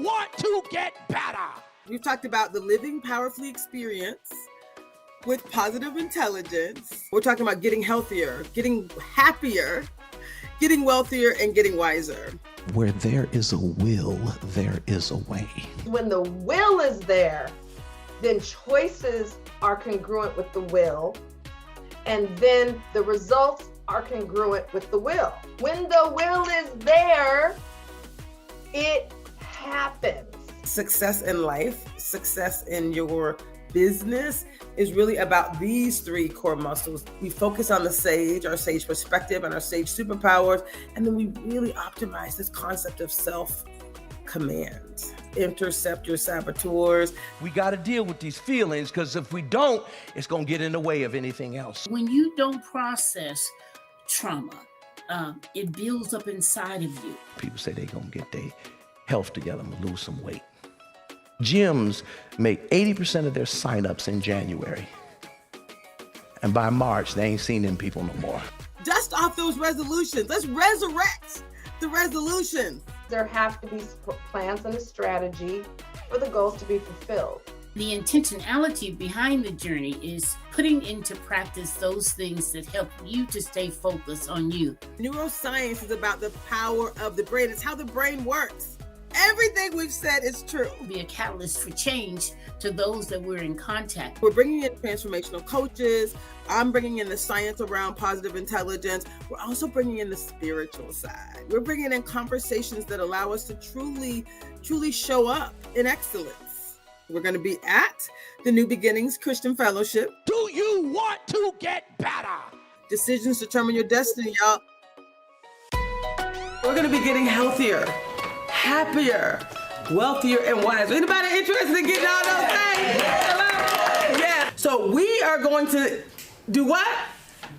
want to get better? We've talked about the living powerfully experience with positive intelligence. We're talking about getting healthier, getting happier, getting wealthier, and getting wiser. Where there is a will, there is a way. When the will is there, then choices are congruent with the will, and then the results are congruent with the will. When the will is there, it happens. Success in life, success in your business is really about these three core muscles. We focus on the sage, our sage perspective, and our sage superpowers, and then we really optimize this concept of self-command. Intercept your saboteurs. We got to deal with these feelings, because if we don't, it's going to get in the way of anything else. When you don't process trauma, it builds up inside of you. People say they're going to get their health together and lose some weight. Gyms make 80% of their signups in January. And by March, they ain't seen them people no more. Dust off those resolutions. Let's resurrect the resolutions. There have to be plans and a strategy for the goals to be fulfilled. The intentionality behind the journey is putting into practice those things that help you to stay focused on you. Neuroscience is about the power of the brain. It's how the brain works. Everything we've said is true. Be a catalyst for change to those that we're in contact. We're bringing in transformational coaches. I'm bringing in the science around positive intelligence. We're also bringing in the spiritual side. We're bringing in conversations that allow us to truly show up in excellence. We're going to be at the New Beginnings Christian Fellowship. Do you want to get better? Decisions determine your destiny, y'all. We're going to be getting healthier, happier, wealthier, and wiser. Anybody interested in getting all those things? Hello? Yeah. So we are going to do what?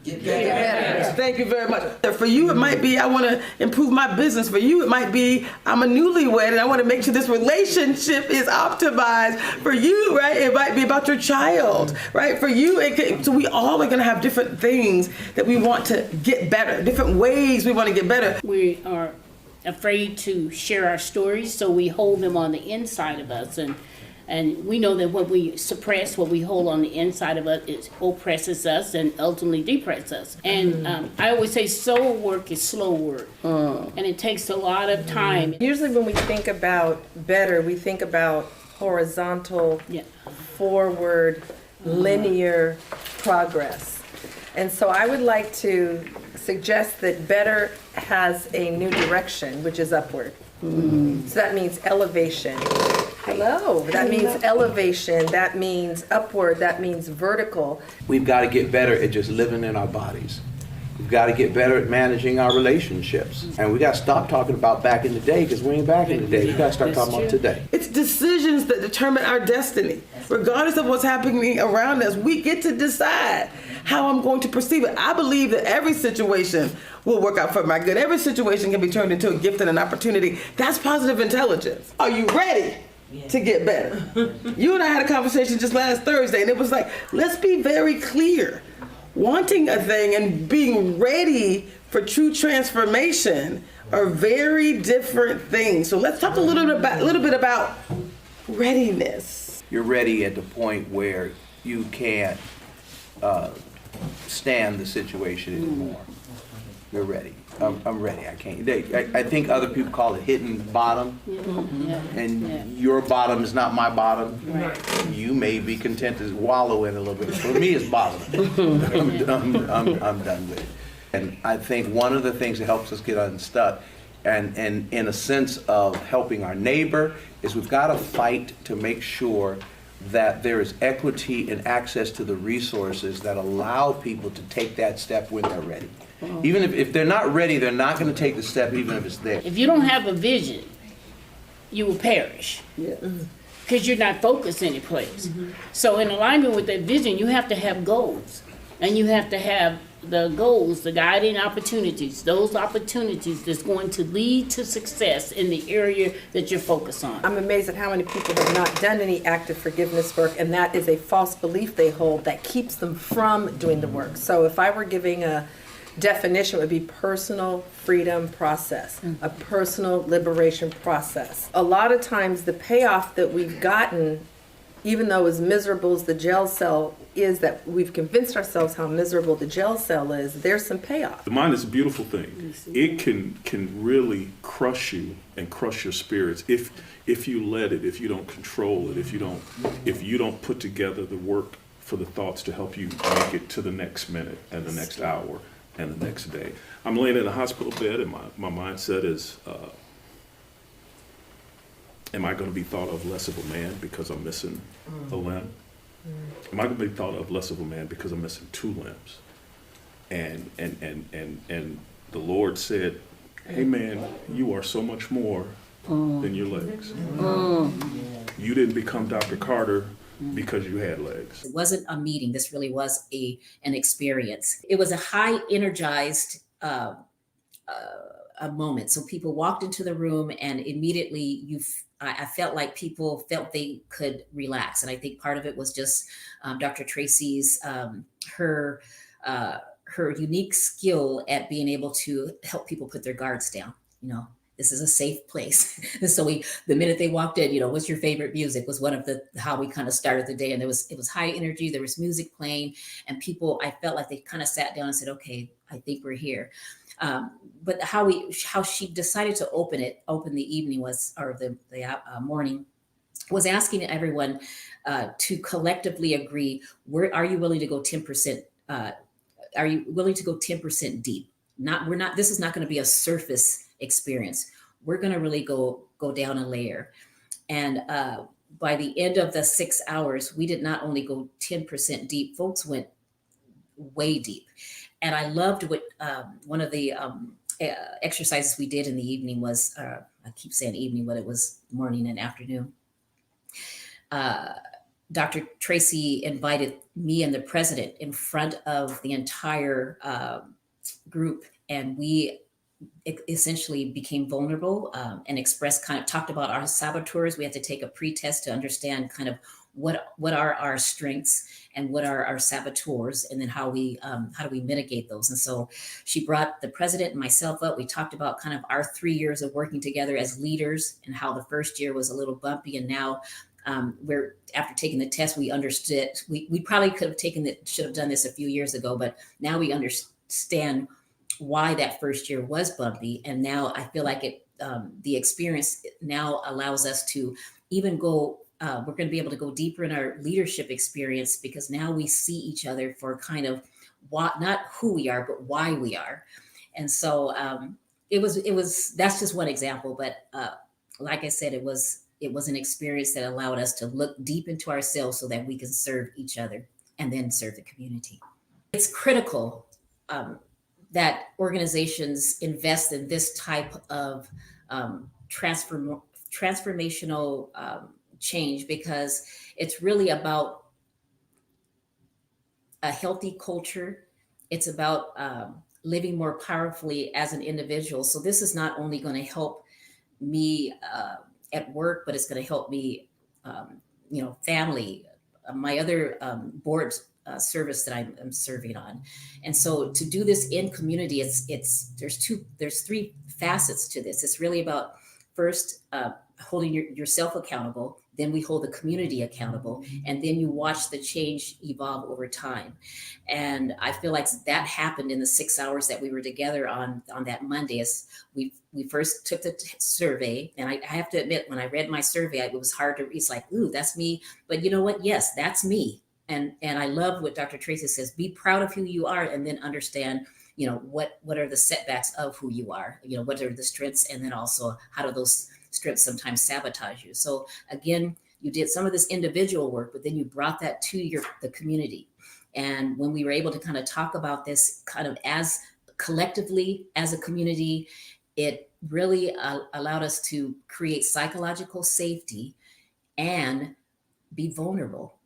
Get better. Thank you very much. For you, it might be, I want to improve my business. For you, it might be, I'm a newlywed and I want to make sure this relationship is optimized. For you, right, it might be about your child, right? For you, so we all are going to have different things that we want to get better, different ways we want to get better. We are afraid to share our stories, so we hold them on the inside of us, and we know that what we suppress, what we hold on the inside of us, it oppresses us and ultimately depresses us. And I always say soul work is slow work, and it takes a lot of time. Usually when we think about better, we think about horizontal, forward, linear progress. And so I would like to suggest that better has a new direction, which is upward. So that means elevation. Hello. That means elevation. That means upward. That means vertical. We've got to get better at just living in our bodies. We've got to get better at managing our relationships. And we got to stop talking about back in the day, because we ain't back in the day. We got to start talking about today. It's decisions that determine our destiny. Regardless of what's happening around us, we get to decide how I'm going to perceive it. I believe that every situation will work out for my good. Every situation can be turned into a gift and an opportunity. That's positive intelligence. Are you ready to get better? You and I had a conversation just last Thursday, and it was like, let's be very clear. Wanting a thing and being ready for true transformation are very different things. So let's talk a little bit about readiness. You're ready at the point where you can't stand the situation anymore. You're ready. I'm ready. I can't. I think other people call it hitting bottom, and your bottom is not my bottom. Right. You may be content to wallow in a little bit. For me, it's bottom. I'm done with it. And I think one of the things that helps us get unstuck, and in a sense of helping our neighbor, is we've got to fight to make sure that there is equity and access to the resources that allow people to take that step when they're ready. Even if they're not ready, they're not going to take the step even if it's there. If you don't have a vision, you will perish. Because you're not focused any place. So in alignment with that vision, you have to have goals. And you have to have the goals, the guiding opportunities, those opportunities that's going to lead to success in the area that you're focused on. I'm amazed at how many people have not done any active forgiveness work, and that is a false belief they hold that keeps them from doing the work. So if I were giving a definition would be personal freedom process, a personal liberation process. A lot of times the payoff that we've gotten, even though as miserable as the jail cell is, that we've convinced ourselves how miserable the jail cell is, there's some payoff. The mind is a beautiful thing. It can really crush you and crush your spirits if you let it, if you don't control it, if you don't put together the work for the thoughts to help you make it to the next minute and the next hour and the next day. I'm laying in a hospital bed and my mindset is, am I going to be thought of less of a man because I'm missing a limb? Am I going to be thought of less of a man because I'm missing 2 limbs? And the Lord said, hey man, you are so much more than your legs. You didn't become Dr. Carter because you had legs. It wasn't a meeting. This really was an experience. It was a high energized a moment. So people walked into the room and immediately I felt like people felt they could relax. And I think part of it was just Dr. Tracy's, her unique skill at being able to help people put their guards down. You know, this is a safe place. And so the minute they walked in, you know, what's your favorite music was one of how we kind of started the day. And it was high energy. There was music playing and people, I felt like they kind of sat down and said, okay, I think we're here. But how she decided to open the evening the morning was asking everyone to collectively agree, are you willing to go 10%? Are you willing to go 10% deep? This is not going to be a surface experience. We're going to really go down a layer. And by the end of the 6 hours, we did not only go 10% deep, folks went way deep. And I loved what one of the exercises we did in the evening was, I keep saying evening, but it was morning and afternoon. Dr. Tracy invited me and the president in front of the entire group, and we essentially became vulnerable and talked about our saboteurs. We had to take a pre-test to understand kind of what are our strengths and what are our saboteurs, and then how do we mitigate those. And so she brought the president and myself up. We talked about kind of our 3 years of working together as leaders and how the first year was a little bumpy, and now after taking the test, we understood. We probably should have done this a few years ago, but now we understand why that first year was bumpy. And now I feel like the experience now allows us to even go. We're going to be able to go deeper in our leadership experience, because now we see each other for kind of not who we are, but why we are. And so that's just one example. But like I said, it was an experience that allowed us to look deep into ourselves so that we can serve each other and then serve the community. It's critical that organizations invest in this type of transformational change, because it's really about a healthy culture. It's about living more powerfully as an individual. So this is not only going to help me at work, but it's going to help me, family, my other board service that I'm serving on. And so to do this in community, there's 3 facets to this. It's really about first holding yourself accountable, then we hold the community accountable, and then you watch the change evolve over time. And I feel like that happened in the 6 hours that we were together on that Monday. As we first took the survey, and I have to admit, when I read my survey, it was hard to read. It's like, ooh, that's me. But you know what? Yes, that's me. And I love what Dr. Tracy says, be proud of who you are, and then understand, what are the setbacks of who you are, what are the strengths, and then also how do those strengths sometimes sabotage you. So again, you did some of this individual work, but then you brought that to the community. And when we were able to kind of talk about this kind of as collectively as a community, it really allowed us to create psychological safety and be vulnerable.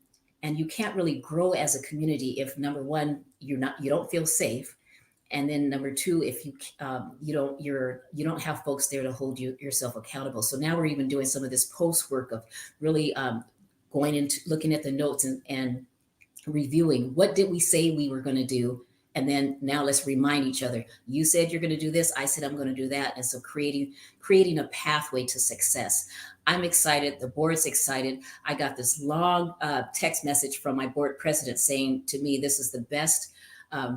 And you can't really grow as a community if, number one, you don't feel safe, and then number 2, if you don't have folks there to hold yourself accountable. So now we're even doing some of this post work of really going into looking at the notes and reviewing what did we say we were going to do And then now let's remind each other, you said you're going to do this. I said I'm going to do that. And so creating a pathway to success. I'm excited. The board's excited. I got this long text message from my board president saying to me, this is the best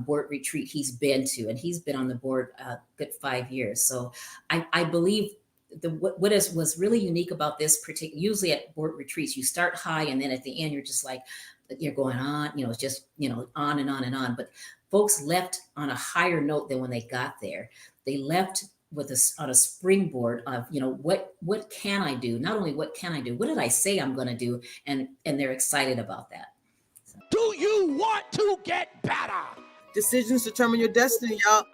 board retreat he's been to. And he's been on the board a good 5 years. So I believe what was really unique about this particular, usually at board retreats, you start high and then at the end, you're just like, you're going on, it's just, on and on and on. But folks left on a higher note than when they got there. They left on a springboard of, what can I do? Not only what can I do, what did I say I'm going to do? And they're excited about that. Do you want to get better? Decisions determine your destiny, y'all.